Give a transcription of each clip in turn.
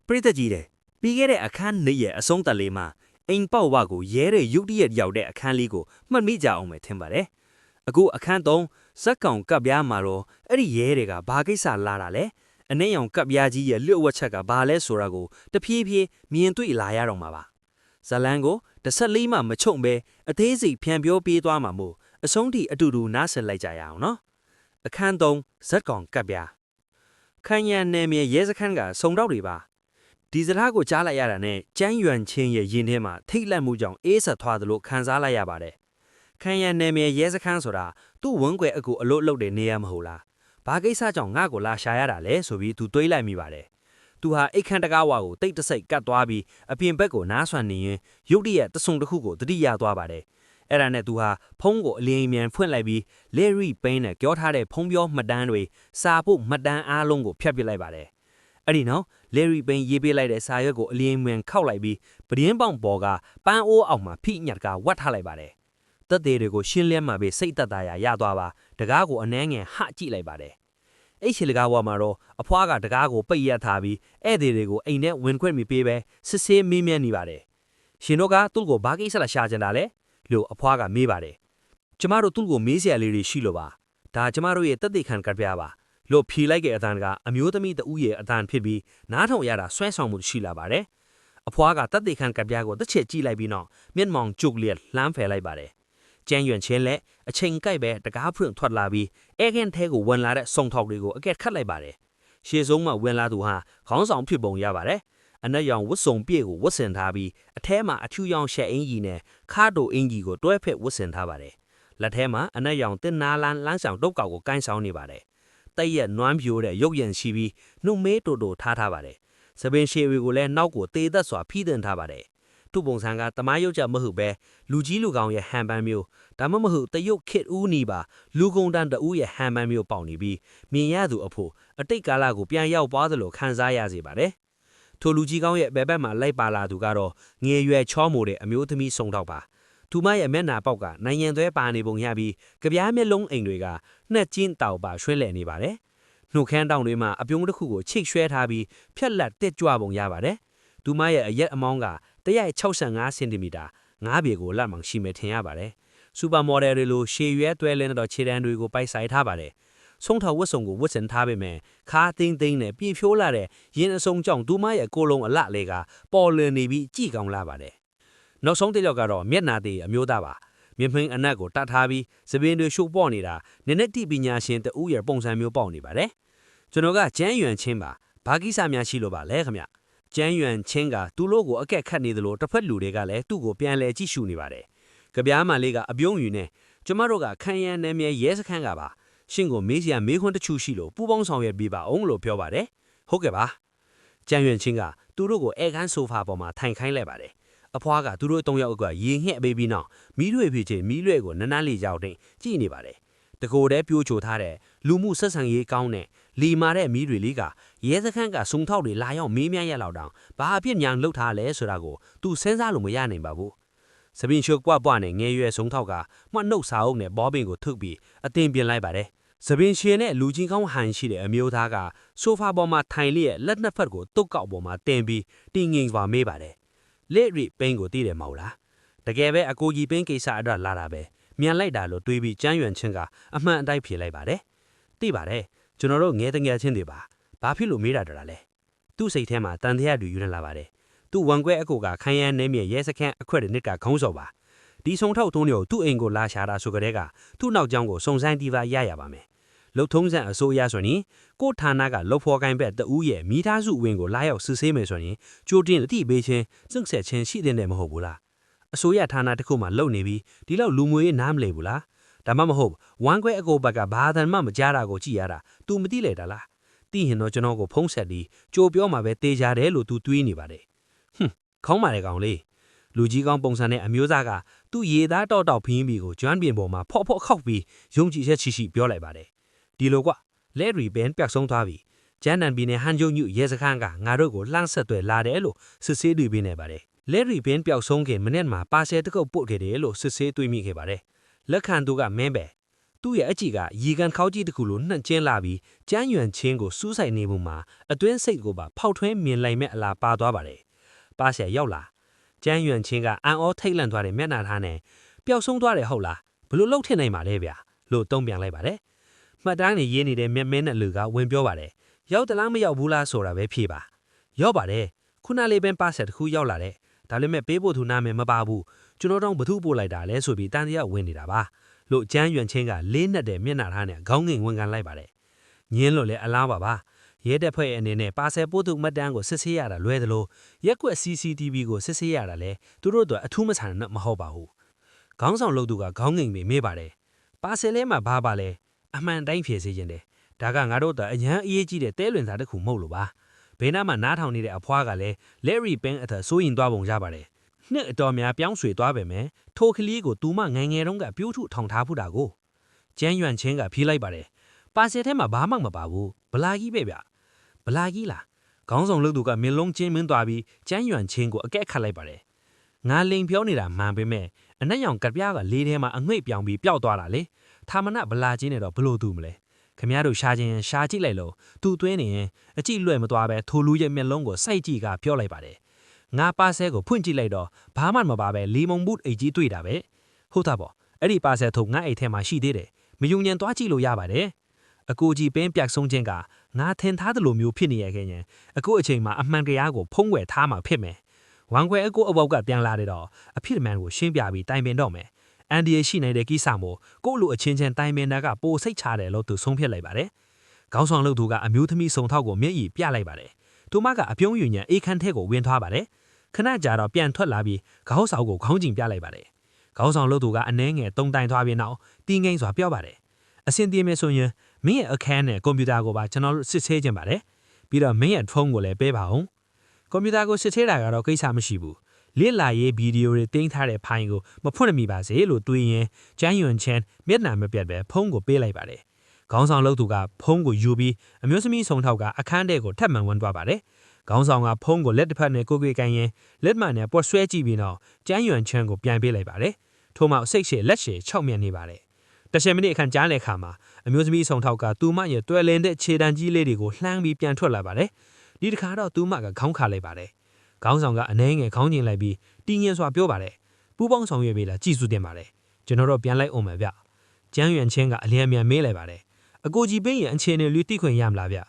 ပရိသတ်ကြီးတဲ့ပြီးခဲ့တဲ့အခန်း2ရဲ့အဆုံးသတ်လေးမှာအိမ်ပေါက်ဝကိုရဲတဲ့ရုတ်တရက်ရောက်တဲ့အခန်းလေးကိုမှတ်မိကြအောင်ပဲထင်ပါတယ်။အခုအခန်း3ဇက်ကောင်ကပ်ပြားမှာတော့အဲ့ဒီရဲတွေကဘာကိစ္စလာတာလဲ။အနှဲ့ရောင်ကပ်ပြားကြီးရဲ့လျှို့ဝှက်ချက်ကဘာလဲဆိုတာကိုတဖြည်းဖြည်းမြင်တွေ့လာရတော့မှာပါ။ဇလန်းကို14မှမချုံပဲအသေးစိတ်ဖြန့်ပြောပေးသွားမှာမို့အဆုံးထိအတူတူနားဆင်လိုက်ကြရအောင်နော်။အခန်း3ဇက်ကောင်ကပ်ပြားခန်းရံနယ်မြေရဲစခန်းကစုံတော့တွေပါဒီစကားကိုကြားလိုက်ရတာနဲ့ကျန်းရွံချင်းရဲ့ရင်ထဲမှာထိတ်လန့်မှုကြောင့်အေးဆက်သွားသလိုခံစားလိုက်ရပါတယ်ခန်းရံနယ်မြေရဲစခန်းဆိုတာသူ့ဝန်းကွယ်အကူအလို့လုပ်တဲ့နေရာမဟုတ်လားဘာကိစ္စကြောင့်ငါ့ကိုလာရှာရတာလဲဆိုပြီးသူတွေးလိုက်မိပါတယ်သူဟာအိတ်ခမ်းတကားဝါကိုတိတ်တဆိတ်ကတ်သွားပြီးအပြင်ဘက်ကိုနားဆွမ်းနေရင်ရုတ်တရက်တဆုံတစ်ခုကိုတတိယသွားပါတယ်အဲ့ဒါနဲ့သူဟာဖုံးကိုအလင်းမြန်ဖွင့်လိုက်ပြီး Larry Payne နဲ့ပြောထားတဲ့ဖုံးပြောမှတ်တမ်းတွေစာဖို့မှတ်တမ်းအားလုံးကိုဖျက်ပစ်လိုက်ပါတယ်အဲ့ဒီနောက် Larry Payne ရေးပေးလိုက်တဲ့စာရွက်ကိုအလင်းမြန်ခောက်လိုက်ပြီးပဒင်းပေါင်ပေါ်ကပန်းအိုးအောက်မှာဖိညတ်ကဝတ်ထားလိုက်ပါတယ်တက်သေးတွေကိုရှင်းလင်းမှပဲစိတ်သက်သာရာရသွားပါတကားကိုအနှဲငယ်ဟကြည့်လိုက်ပါတယ်အဲ့ရှီလကားဝါမှာတော့အဖွားကတကားကိုပိတ်ရထားပြီးဧည့်သည်တွေကိုအိမ်ထဲဝင်ခွင့်မပေးပဲစစ်ဆေးမေးမြန်းနေပါတယ်ရှင်တို့ကသူ့ကိုဘာကိစ္စလာရှာကြတာလဲလို့အဖွားကမေးပါတယ်ကျမတို့သူ့ကိုမေးစရာလေးတွေရှိလို့ပါဒါကျမတို့ရဲ့တက်သေးခံကပြပါလို့ဖြေလိုက်တဲ့အတန်ကအမျိုးသမီးတဦးရဲ့အတန်ဖြစ်ပြီးနားထောင်ရတာဆွဲဆောင်မှုရှိလာပါတယ်အဖွားကတက်သေးခံကပြကိုတစ်ချက်ကြည့်လိုက်ပြီးနောက်မျက်မှောင်ကျုပ်လျက်လှမ်းဖယ်လိုက်ပါတယ်ကျန်းရွံချင်းလက်အချိန်ကိုက်ပဲတကားဖွင့်ထွက်လာပြီးအဲခင်းထဲကိုဝင်လာတဲ့စုံထောက်တွေကိုအကက်ခတ်လိုက်ပါတယ်ရှေ့ဆုံးမှဝင်လာသူဟာခေါင်းဆောင်ဖြစ်ပုံရပါတယ်အနက်ရောင်ဝတ်စုံပြည့်ကိုဝတ်ဆင်ထားပြီးအထဲမှာအထူးရောင်ရှက်အင်ကြီးနဲ့ခါတိုအင်ကြီးကိုတွဲဖက်ဝတ်ဆင်ထားပါတယ်လက်ထဲမှာအနက်ရောင်တင်နာလန်းလန်းဆောင်တုတ်ကောက်ကိုကိုင်းဆောင်နေပါတယ်တိုက်ရက်နွမ်းပြိုးတဲ့ရုပ်ရံရှိပြီးနှုတ်မေးတိုတိုထားပါတယ်။စပင်ရှည်တွေကိုလည်းနောက်ကိုတေးသက်စွာဖိတင်ထားပါတယ်။သူ့ပုံစံကတမိုင်းရုပ်ကြမဟုတ်ပဲလူကြီးလူကောင်ရဲ့ဟန်ပန်းမျိုးဒါမှမဟုတ်တရုတ်ခစ်ဦးနီပါလူကုန်တန်းတဦးရဲ့ဟန်ပန်းမျိုးပေါက်နေပြီးမြင်ရသူအဖို့အတိတ်ကာလကိုပြန်ရောက်သွားသလိုခံစားရစေပါတယ်။ထိုလူကြီးကောင်ရဲ့ဘယ်ဘက်မှာလိုက်ပါလာသူကတော့ငယ်ရွယ်ချောမိုတဲ့အမျိုးသမီးစုံတော့ပါ။သူမရဲ့မျက်နှာပေါက်ကနိုင်ငံသွဲပါနေပုံရပြီးကြပြားမျက်လုံးအိမ်တွေကနှက်ကျင်းတောက်ပါရွှဲလည်နေပါတယ်။နှုတ်ခမ်းတောင်တွေမှာအပြုံးတစ်ခုကိုချိတ်ရွှဲထားပြီးဖြက်လက်တက်ကြွပုံရပါတယ်။သူမရဲ့အရက်အမောင်းက165စင်တီမီတာ9ပေကိုလက်မှန်ရှိမယ်ထင်ရပါတယ်။စူပါမော်ဒယ်တွေလိုရှေ့ရွဲသွဲလင်းတော့ခြေတန်းတွေကိုပိုက်ဆိုင်ထားပါတယ်။ဆုံးထောက်ဝတ်စုံကိုဝတ်ဆင်ထားပေမဲ့ခါသိန်းသိန်းနဲ့ပြင်းဖြိုးလာတဲ့ရင်းအစုံကြောင့်သူမရဲ့ကိုယ်လုံးအလလေးကပေါ်လွင်နေပြီးကြည်ကောင်းလာပါတယ်။နောက်ဆုံးတစ်ယောက်ကတော့မျက်နာသေးအမျိုးသားပါ။မြင်းမင်းအနက်ကိုတတ်ထားပြီးသပင်တွေရှို့ပေါ့နေတာနည်းနည်းတိပညာရှင်တဦးရဲ့ပုံစံမျိုးပေါက်နေပါတယ်။ကျွန်တော်ကကျန်းရွံချင်းပါဘာကိစ္စများရှိလို့ပါလဲခင်ဗျကျန်းရွံချင်းကသူ့လို့ကိုအကက်ခတ်နေသလိုတစ်ဖက်လူတွေကလည်းသူ့ကိုပြန်လဲကြည့်ရှုနေပါတယ်ကြပြားမလေးကအပြုံးယူနေကျမတို့ကခန်းရံနယ်မြေရဲစခန်းကပါရှင့်ကိုမေးစရာမေးခွန်းတချို့ရှိလို့ပူပေါင်းဆောင်ရွက်ပေးပါအောင်လို့ပြောပါတယ်ဟုတ်ကဲ့ပါကျန်းရွံချင်းကသူတို့ကိုအဲခန်းဆိုဖာပေါ်မှာထိုင်ခိုင်းလိုက်ပါတယ်အဖွားကသူတို့3ယောက်ကရေငှက်ပေးပြီးနောက်မီးတွေဖြစ်ချင်းမီးလွဲ့ကိုနန်းနန်းလေးကြောက်တင်ကြည့်နေပါတယ်တကိုယ်တည်းပြိုးချိုထားတဲ့လူမှုဆက်ဆံရေးကောင်းတဲ့လီမာတဲ့မီးတွေလေးကရဲစခန်းကစုံထောက်တွေလာရောက်မေးမြန်းရလောက်တောင်ဘာအပြစ်ညာလှုပ်ထားလဲဆိုတာကိုသူစဉ်းစားလို့မရနိုင်ပါဘူးစပင်ရှုပ်ပွားနဲ့ငယ်ရွယ်စုံထောက်ကမှတ်နှုတ်စာအုပ်နဲ့ဘောပင်ကိုထုတ်ပြီးအတင်ပြင်လိုက်ပါတယ်စပင်ရှင်နဲ့လူကြီးကောင်းဟန်ရှိတဲ့အမျိုးသားကဆိုဖာပေါ်မှာထိုင်လျက်လက်နှစ်ဖက်ကိုတုတ်ကောက်ပေါ်မှာတင်ပြီးတင်းငင်စွာမေးပါတယ်လက်ရီပင်းကိုတည်တယ်မဟုတ်လားတကယ်ပဲအကိုကြီးပင်းကိစ္စအတွက်လာတာပဲမြန်လိုက်တာလို့တွေးပြီးကျန်းရွံချင်းကအမှန်အတိုင်းဖြေလိုက်ပါတယ်သိပါတယ်ကျွန်တော်တို့ငဲတငယ်ချင်းတွေပါဘာဖြစ်လို့မေးတာတော်လဲသူ့စိတ်ထဲမှာတန်တရားတူယူနေလာပါတယ်သူ့ဝန်ခွဲအကိုကခိုင်းရမ်းနေမြေရဲစခန်းအခွက်တစ်နစ်ကခေါင်းစော်ပါဒီဆုံထောက်သုံးတွေကိုသူ့အိမ်ကိုလာရှာတာဆိုကြတဲ့ကသူ့နောက်ကျောင်းကိုစုံစမ်းတီးပါရပါမယ်လှုပ်ထုံးစံအစိုးရဆိုရင်ကိုဌာနကလှုပ်ဖော်ကိုင်းဘက်တဦးရဲ့မိသားစုဝင်ကိုလာရောက်စစ်ဆေးမယ်ဆိုရင်ကြိုတင်အတိပေးခြင်းစွန့်ဆက်ခြင်းရှိတဲ့မဟုတ်ဘူးလားအစိုးရဌာနတစ်ခုမှလုံနေပြီးဒီလောက်လူမျိုးရေးနားမလည်ဘူးလားဒါမှမဟုတ်ဝမ်ခွဲအကိုဘက်ကဘာသာမှမကြားတာကိုကြည့်ရတာ तू မသိလေတာလားသိရင်တော့ကျွန်တော်ကိုဖုံးဆက်ပြီးကြိုပြောမှာပဲတေးကြတယ်လို့ तू တွေးနေပါတယ်ခေါင်းမာတဲ့ကောင်လေးလူကြီးကောင်းပုံစံနဲ့အမျိုးသားကသူ့ရေသားတောက်တောက်ဖင်းပြီးကိုကျွမ်းပြင်ပေါ်မှာဖော့ဖော့ခောက်ပြီးယုံကြည်ချက်ရှိရှိပြောလိုက်ပါတယ်ဒီလိုကလက်ရီဘန်ပြတ်ဆုံးသွားပြီဂျန်နန်ဘီနဲ့ဟန်ဂျုံညူရဲစခန်းကငါတို့ကိုလှမ်းဆက်သွဲလာတယ်လို့စစ်ဆေးတွေ့ပေးနေပါတယ်လက်ရီဘန်ပျောက်ဆုံးခင်မနေ့မှာပါဆယ်တကုတ်ပုတ်ခဲ့တယ်လို့စစ်ဆေးတွေ့မိခဲ့ပါတယ်လက်ခံသူကမင်းပဲ သူ့ရဲ့အကြည့်ကရေကန်ခေါကြီးတစ်ခုလိုနှံ့ကျင်းလာပြီးကျန်းရွံချင်းကိုစူးဆိုင်နေမှုမှာအတွင်းစိတ်ကိုပါဖောက်ထွင်းမြင်လိုက်မဲ့အလားပါသွားပါတယ်။ပါဆရာရောက်လာကျန်းရွံချင်းကအန်အောထိတ်လန့်သွားတဲ့မျက်နှာထားနဲ့ပျောက်ဆုံးသွားတယ်ဟုတ်လားဘလို့လှုပ်ထင်နိုင်ပါလဲဗျာလို့တုံ့ပြန်လိုက်ပါတယ်။မှတ်တမ်းနေရေးနေတဲ့မျက်မင်းနဲ့လူကဝင်ပြောပါတယ်။ရောက်တလားမရောက်ဘူးလားဆိုတာပဲဖြေပါ။ရောက်ပါတယ်ခုနလေးပင်ပါဆရာတစ်ခုရောက်လာတဲ့ဒါလည်းမဲ့ပေးဖို့သူနာမည်မပါဘူးကျွန်တော်တို့ဘသူ့ပို့လိုက်တာလဲဆိုပြီးတန်တရားဝင်နေတာပါလို့ကျန်းရွံချင်းကလေးနက်တဲ့မျက်နှာထားနဲ့ခေါင်းငင်ဝင်ကန်လိုက်ပါတယ်ညင်းလို့လဲအလားပါရဲတက်ဖွဲ့အနေနဲ့ပါဆယ်ပို့သူမှတ်တမ်းကိုစစ်ဆေးရတာလွဲသလိုရက်ကွက် CCTV ကိုစစ်ဆေးရတာလဲသူတို့တော့အထူးမဆန်တော့မဟုတ်ပါဘူးခေါင်းဆောင်လို့သူကခေါင်းငင်ပြီးမေးပါတယ်ပါဆယ်လဲမှာဘာပါလဲအမှန်တိုင်းဖြေစေခြင်းတယ်ဒါကငါတို့တော့အရန်အေးကြီးတဲ့တဲလွင်သားတစ်ခုမဟုတ်လို့ပါဘေးနားမှာနားထောင်နေတဲ့အဖွားကလည်းလက်ရီပင်းအထဆိုးရင်သွားပုံရပါတယ်နှစ်အတော်များပြောင်းရွှေ့သွားပေမဲ့ထိုကလေးကိုသူမငယ်ငယ်တုန်းကပြိုးထုထောင်ထားဖူးတာကိုကျန်းရွံချင်းကဖြေးလိုက်ပါတယ်ပါဆယ်ထဲမှာဘာမှမပါဘူးဗလာကြီးပဲဗျဗလာကြီးလားခေါင်းဆောင်လို့သူကမျက်လုံးချင်းမင်းသွားပြီးကျန်းရွံချင်းကိုအကဲခတ်လိုက်ပါတယ်ငါလိန်ပြောနေတာမှန်ပေမဲ့အနက်ရောင်ကပြားကလေးထဲမှာအငွေ့ပြောင်ပြီးပျောက်သွားတာလေထာမနဗလာကြီးနဲ့တော့ဘလို့သူမလဲခမရတို့ရှာချင်းရှာကြည့်လိုက်လို့သူ့သွင်းနေရင်အကြည့်လွဲ့မသွားပဲထိုလူရဲ့မျက်လုံးကိုစိုက်ကြည့်ကပြောလိုက်ပါတယ်ငါပါဆဲကိုဖွင့်ကြည့်လိုက်တော့ဘာမှမပါပဲလီမုံဘူးအိတ်ကြီးတွေ့တာပဲဟုတ်တာပေါ့အဲ့ဒီပါဆဲထုတ်ငါအိတ်ထဲမှာရှိသေးတယ်မယုံညံသွားကြည့်လို့ရပါတယ်အကိုကြီးပင်းပြက်ဆုံးခြင်းကငါထင်ထားသလိုမျိုးဖြစ်နေရခဲ့ရင်အခုအချိန်မှာအမှန်တရားကိုဖုံးကွယ်ထားမှာဖြစ်မယ်ဝမ်ခွဲအကိုအဘောက်ကပြန်လာတဲ့တော့အဖြစ်မှန်ကိုရှင်းပြပြီးတိုင်ပင်တော့မယ်အန်ဒီရရှိနေတဲ့ကိစ္စမို့ကို့လူအချင်းချင်းတိုင်ပင်တာကပိုစိတ်ချတယ်လို့သူဆုံးဖြတ်လိုက်ပါတယ်ခေါင်းဆောင်လို့သူကအမျိုးသမီးစုံထောက်ကိုမျက်ရည်ပြလိုက်ပါတယ်သူမကအပြုံးယူညံအေးခန်းထဲကိုဝင်သွားပါတယ်ခဏကြာတော့ပြန်ထွက်လာပြီးခေါင်းဆောင်ကိုခေါင်းကျင်ပြလိုက်ပါတယ်ခေါင်းဆောင်လို့သူကအနှဲငယ်တုံတိုင်သွားပြီးနောက်တင်းငိမ့်စွာပြောပါတယ်အဆင်ပြေမယ်ဆိုရင်မင်းရဲ့အခန်းနဲ့ကွန်ပျူတာကိုပါကျွန်တော်တို့စစ်ဆေးခြင်းပါတယ်ပြီးတော့မင်းရဲ့ဖုန်းကိုလည်းပေးပါအောင်ကွန်ပျူတာကိုစစ်ဆေးတာကတော့ကိစ္စမရှိဘူးလေ့လာရေးဗီဒီယိုတွေတင်ထားတဲ့ဖိုင်ကိုမဖွင့်မိပါစေလို့တွေးရင်ကျန်းရွံချန်မျက်နှာမပြတ်ပဲဖုန်းကိုပေးလိုက်ပါတယ်ခေါင်းဆောင်လို့သူကဖုန်းကိုယူပြီးအမျိုးသမီးဆုံထောက်ကအခန်းထဲကိုထပ်မံဝင်သွားပါတယ်ခေါင်းဆောင်ကဖုန်းကိုလက်တစ်ဖက်နဲ့ကိုကိုကိုင်ရင်လက်မှန်နဲ့ပွက်ဆွဲကြည့်ပြီးတော့ကျန်းရွံချန်ကိုပြန်ပေးလိုက်ပါတယ်ထို့မှစိတ်ရှည်လက်ရှည်6မြတ်နေပါတယ်10မိနစ်အခန့်ကြားတဲ့အခါမှာအမျိုးသမီးဆုံထောက်ကသူမရဲ့တွဲလင်းတဲ့ခြေတံကြီးလေးတွေကိုလှမ်းပြီးပြန်ထွက်လာပါတယ်ဒီတစ်ခါတော့သူမကခေါင်းခါလိုက်ပါတယ်ခေါင်းဆောင်ကအနှဲငယ်ခေါင်းကျင်လိုက်ပြီးတင်းငင်စွာပြောပါတယ်ပူပေါင်းဆောင်ရွက်ပေးလာကြည်စုတင်ပါတယ်ကျွန်တော်တို့ပြန်လိုက်အောင်မယ်ဗျကျန်းရွံချင်းကအလျံမြန်မေးလိုက်ပါတယ်အကိုကြီးပင်းရဲ့အခြေအနေလူသိခွင့်ရမလားဗ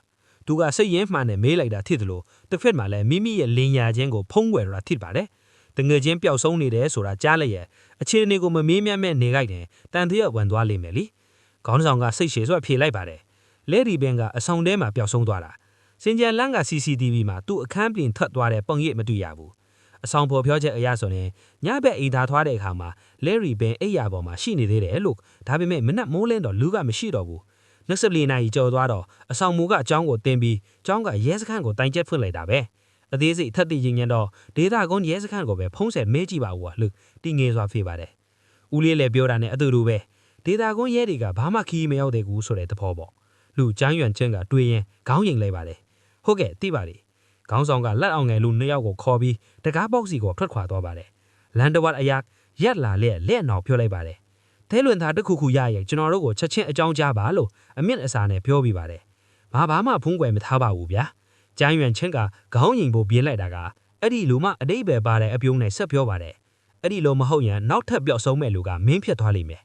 ျသူကစိတ်ရင်းမှန်နဲ့မေးလိုက်တာဖြစ်တယ်လို့တစ်ဖက်မှာလည်းမိမိရဲ့လင်ညာချင်းကိုဖုံးကွယ်ရတာဖြစ်ပါတယ်တငယ်ချင်းပျောက်ဆုံးနေတယ်ဆိုတာကြားလိုက်ရဲ့အခြေအနေကိုမမေးမြတ်မဲ့နေကြတယ်တန်တရားဝင်သွားလိမ့်မယ်လीခေါင်းဆောင်ကစိတ်ရှည်စွာဖြေလိုက်ပါတယ်လဲဒီပင်ကအဆောင်ထဲမှာပျောက်ဆုံးသွားတာစင်ကြံလန်းက CCTV မှာသူ့အခန်းပြင်ထွက်သွားတဲ့ပုံရိပ်မတွေ့ရဘူးအဆောင်ပေါ်ပြောချက်အရဆိုရင်ညဘက်အိမ်သားထွားတဲ့အခါမှာလဲရီပင်အိယာပေါ်မှာရှိနေသေးတယ်လို့ဒါပေမဲ့မနက်မိုးလင်းတော့လူကမရှိတော့ဘူး24နာရီကျော်သွားတော့အဆောင်မူကအကြောင်းကိုတင်ပြီးကျောင်းကရဲစခန်းကိုတိုင်ချက်ဖွင့်လိုက်တာပဲအသေးစိတ်ထပ်သိချင်းညံတော့ဒေတာကုန်းရဲစခန်းကိုပဲဖုံးဆက်မေးကြည့်ပါဦးကွာလို့တင်းငယ်စွာဖေးပါတယ်ဦးလေးလည်းပြောတာနဲ့အတူတူပဲဒေတာကုန်းရဲတွေကဘာမှခီးမရောက်သေးဘူးဆိုတဲ့သဘောပေါ့လူကျန်းရွံချင်းကတွေးရင်ခေါင်းရင်လိုက်ပါတယ်ဟုတ်ကဲ့သိပါလေခေါင်းဆောင်ကလက်အောင်ငယ်လူနှစ်ယောက်ကိုခေါ်ပြီးတကားပေါက်စီကိုထွက်ခွာသွားပါတယ်လန်ဒဝတ်အရာရက်လာလက်နောက်ပြောလိုက်ပါတယ်တဲလွင်သားတစ်ခုခုရရဲ့ကျွန်တော်တို့ကိုချက်ချင်းအကြောင်းကြားပါလို့အမြင့်အစာနဲ့ပြောပြပါတယ်ဘာမှဖုံးကွယ်မထားပါဘူးဗျာကျန်းရွံချင်းကခေါင်းရင်ဖို့ပြေးလိုက်တာကအဲ့ဒီလူမအတိတ်ပဲပါတဲ့အပြုံးနဲ့ဆက်ပြောပါတယ်အဲ့ဒီလိုမဟုတ်ရင်နောက်ထပ်ပျောက်ဆုံးမဲ့လူကမင်းဖြစ်သွားလိမ့်မယ်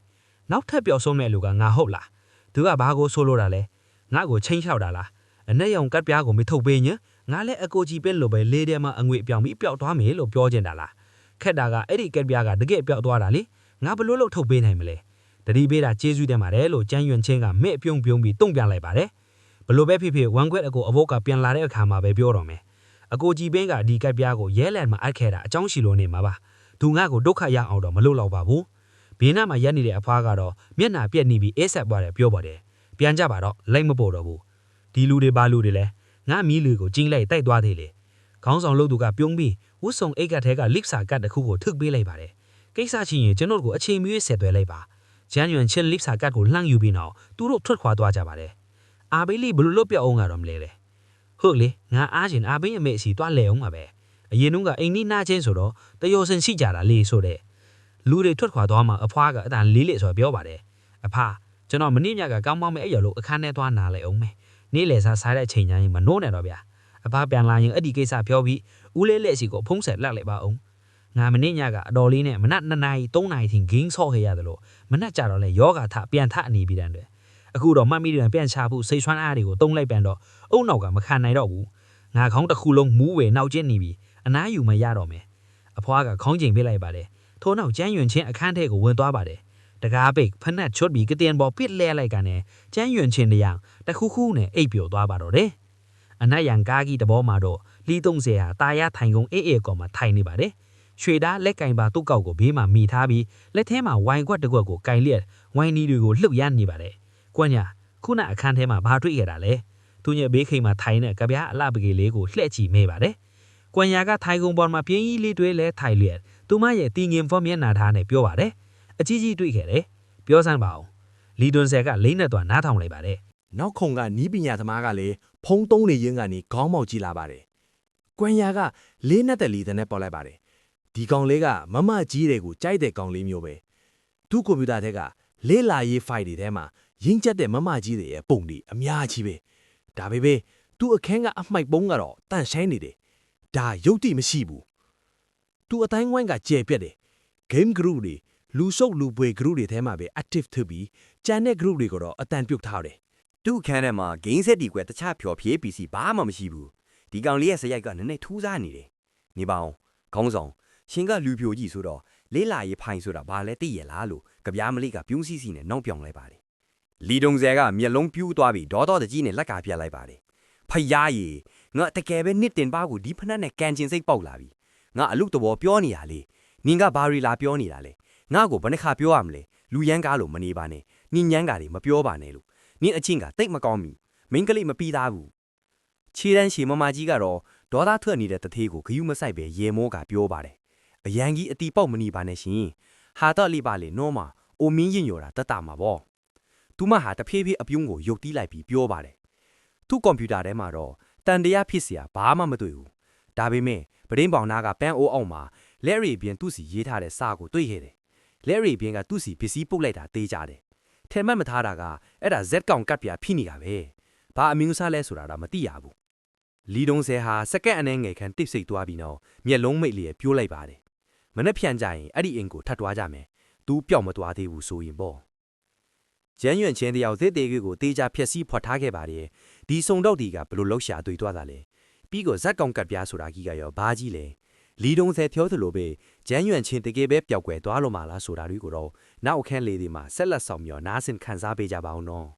နောက်ထပ်ပျောက်ဆုံးမဲ့လူကငါဟုတ်လားသူကဘာကိုဆိုလိုတာလဲငါ့ကိုချင်းလျှောက်တာလားအနဲ့ရောင်ကတ်ပြားကိုမထုတ်ပေးညငါလည်းအကိုကြီးပဲလို့ပဲလေးထဲမှာအငွေပြောင်ပြီးပျောက်သွားမယ်လို့ပြောချင်တာလားခက်တာကအဲ့ဒီကတ်ပြားကတကယ်ပျောက်သွားတာလေငါဘလို့ထုတ်ပေးနိုင်မလဲတတိပေးတာကျေးဇူးတင်ပါတယ်လို့ကျန်းရွံချင်းကမဲ့ပြုံပြီးတုံ့ပြန်လိုက်ပါတယ်ဘလို့ပဲဖြစ်ဝမ်ခွက်အကိုအဘိုးကပြန်လာတဲ့အခါမှာပဲပြောတော့မယ်အကိုကြီးပင်းကဒီကတ်ပြားကိုရဲလန်မှာအပ်ခဲ့တာအကြောင်းရှိလို့နေမှာပါသူငါ့ကိုဒုက္ခရအောင်တော့မလုပ်တော့ပါဘူးဘေးနားမှာရက်နေတဲ့အဖွားကတော့မျက်နှာပြက်နေပြီးအေးဆက်သွားတယ်ပြောပါတယ်ပြန်ကြပါတော့လိုက်မပေါ်တော့ဘူးဒီလူတွေဘာလူတွေလဲငါမီးလူကိုကျင်းလိုက်တိုက်သွားသေးလေခေါင်းဆောင်လို့သူကပြုံးပြီးဝတ်စုံအိတ်ကထဲကလစ်စာကတ်တစ်ခုကိုထုတ်ပေးလိုက်ပါတယ်ကိစ္စချင်းရင်ကျွန်တော်ကိုအချိန်မရွေးဆက်သွဲလိုက်ပါဂျန်ရွန်ချင်းလစ်စာကတ်ကိုလှမ်းယူပြီးနောက်သူတို့ထွက်ခွာသွားကြပါတယ်အာဘေးလီဘလူလို့ပြောအောင်ကတော့မလဲလေဟုတ်လေငါအားချင်းအာဘေးအမေစီတွားလဲအောင်ပါပဲအရင်ကအိမ်နီးနားချင်းဆိုတော့တယောစင်ရှိကြတာလေဆိုတဲ့လူတွေထွက်ခွာသွားမှအဖွားကအတန်လေးလေဆိုပြောပါတယ်အဖ ကျွန်တော်မနေ့ညကကောင်းမောင်းမဲ့အဲ့ရလို့အခန်းထဲသွားနာလိုက်အောင်မယ်နေ့လေစားစားတဲ့ချိန်တိုင်းမနှိုးနဲ့တော့ဗျာအဖပြန်လာရင်အဲ့ဒီကိစ္စပြောပြီးဦးလေးလက်စီကိုဖုံးဆက်လက်လိုက်ပါအောင်ငါမနေ့ညကအတော်လေးနဲ့မနက်2နာရီ3နာရီထင်ဂင်းဆော့ခဲ့ရတယ်လို့မနက်ကြတော့လဲယောဂါထပြန်ထအနေပြီးတန်းတယ်အခုတော့မှတ်မိတယ်ပြန်ချဖို့စိတ်ဆွမ်းအားတွေကိုတုံးလိုက်ပြန်တော့အုံနောက်ကမခံနိုင်တော့ဘူးငါခေါင်းတစ်ခုလုံးမူးဝေနောက်ကျင်းနေပြီအနားယူမရတော့မယ်အဖွားကခေါင်းချိန်ပေးလိုက်ပါတယ်ထို့နောက်ကျန်းယွန်ချင်းအခန်းထဲကိုဝင်သွားပါတယ်တကားပိတ်ဖက်နှက်ချွတ်ပြီးကတင်ပေါ်ပစ်လဲလိုက်ကနေကျန်းယွန်ချင်းတရားတခုခုနဲ့အိပ်ပျော်သွားပါတော့တယ်အနက်ရန်ကားကြီးတဘောမှာတော့လီ30ဟာတာယာထိုင်ကုန်အေးအေးကောမှာထိုင်နေပါတယ်ရွှေသားလက်ကင်ပါသူ့ကောက်ကိုဘေးမှာမိထားပြီးလက်ထဲမှာဝိုင်ခွက်တစ်ခွက်ကိုကင်လျက်ဝိုင်နီတွေကိုလှုပ်ရမ်းနေပါတယ်ကွညာခုနအခန်းထဲမှာဘာတွေ့ရတာလဲသူညဘေးခိန်မှာထိုင်တဲ့ကြပြားအလှပကေလေးကိုလှဲ့ချီမဲပါတယ်ကွညာကထိုင်ကုန်ပေါ်မှာပြင်းကြီးလေးတွေလဲထိုင်လျက်သူမရဲ့တီငင်ဖော်မျက်နှာထားနဲ့ပြောပါတယ်အကြီးကြီးတွေ့ခဲ့တယ်ပြောစမ်းပါအောင်လီဒွန်ဆယ်ကလိမ့်နဲ့သွားနားထောင်လိုက်ပါတယ် နောက်ခုံကနီးပညာသမားကလည်းဖုံးသုံးနေရင်းကနေခေါင်းမောက်ကြည့်လာပါတယ်။ကွမ်ယာကလေးနဲ့တလီတဲ့နဲ့ပေါ်လိုက်ပါတယ်။ဒီကောင်လေးကမမကြီးတွေကိုကြိုက်တဲ့ကောင်လေးမျိုးပဲ။သူ့ကွန်ပျူတာထဲကလေးလာရေးဖိုင်တွေထဲမှာရင်းချက်တဲ့မမကြီးတွေရဲ့ပုံတွေအများကြီးပဲ။ဒါပေမဲ့သူ့အခန်းကအမှိုက်ပုံးကတော့တန့်ဆိုင်နေတယ်။ဒါရုပ်တိမရှိဘူး။သူ့အတိုင်းဝိုင်းကကျဲပြက်တယ်။ game group တွေလူစုပ်လူပွေ group တွေထဲမှာပဲ active ဖြစ်ပြီးကျန်တဲ့ group တွေကတော့အတန်ပြုတ်ထားတယ်။ သူ့ခန်းထဲမှာဂိမ်းဆက်တီကွယ်တခြားဖျော်ဖြေးပစ္စည်းဘာမှမရှိဘူးဒီကောင်လေးရဲ့စရိုက်ကနည်းနည်းထူးဆန်းနေတယ်နေပါအောင်ခေါင်းဆောင်ရှင်ကလူပြိုကြီးဆိုတော့လေးလာရေးဖိုင်ဆိုတာဘာလဲသိရလားလို့ကြပြားမလေးကပြုံးစီစီနဲ့နှောက်ပြောင်လိုက်ပါတယ်လီဒုံဆယ်ကမျက်လုံးပြူးသွားပြီးဒေါတော်တကြီးနဲ့လက်ကပြတ်လိုက်ပါတယ်ဖယားကြီးငါတကယ်ပဲနှစ်တင်ပါကိုဒီဖနက်နဲ့ကန်ကျင်စိတ်ပေါက်လာပြီငါအလုတော်ပြောနေရလေနင်ကဘာရီလာပြောနေတာလဲငါ့ကိုဘယ်နှခါပြောရမလဲလူရမ်းကားလို့မနေပါနဲ့နင်ညမ်းကားတွေမပြောပါနဲ့လို့နင်အချင်းကတိတ်မကောင်းဘူးမင်းကလေးမပြီးသားဘူးခြေတန်းရှည်မမကြီးကတော့ဒေါသထွက်နေတဲ့တသေးကိုဂယုမဆိုင်ပဲရေမောကပြောပါတယ်အရန်ကြီးအတီပေါက်မနေပါနဲ့ရှင်ဟာတော့လိပါလေနော်မအိုမင်းရင်ရော်တာတတ်တာမှာပေါ့သူမဟာတဖြည်းဖြည်းအပြုံးကိုရုပ်တီးလိုက်ပြီးပြောပါတယ်သူ့ကွန်ပျူတာထဲမှာတော့တန်တရားဖြစ်เสียဘာမှမတွေ့ဘူးဒါပေမဲ့ပဒင်းပေါင်နာကပန်းအိုးအောင်မှာလက်ရီပြင်းသူ့စီရေးထားတဲ့စာကိုတွေ့ခဲ့တယ်လက်ရီပြင်းကသူ့စီပစ္စည်းပုတ်လိုက်တာသေးကြတယ်ထဲမှတ်မထားတာကအဲ့ဒါ Z ကောင်ကတ်ပြဖိနေတာပဲဘာအမျိုးအစားလဲဆိုတာတော့မသိရဘူးလီဒုံဆယ်ဟာစကက်အနှဲငယ်ခန့်တိတ်ဆိတ်သွားပြီးတော့မျက်လုံးမိတ်လျက်ပြိုးလိုက်ပါတယ်မနှက်ဖြန်ကြရင်အဲ့ဒီအိမ်ကိုထပ်သွားကြမယ်သူပျောက်မသွားသေးဘူးဆိုရင်ပေါ့ကျန်းရွံ့ချင်းတယောက်သေးသေးကိုတေးကြဖြက်စီးဖွက်ထားခဲ့ပါတယ်ဒီစုံတော့ဒီကဘလို့လောက်ရှာတွေ့သွားတာလဲပြီးတော့ဇက်ကောင်ကတ်ပြဆိုတာကြီးကရောဘာကြီးလဲလီဒုံဆယ်ပြောသလိုပဲကျန်းရွံ့ချင်းတကယ်ပဲပျောက်ကွယ်သွားလို့မလားဆိုတာတွေကိုတော့နောက်အခန်းလေးတွေမှာဆက်လက်ဆောင်မျှော်နားဆင်ခန်းစားပေးကြပါအောင်နော်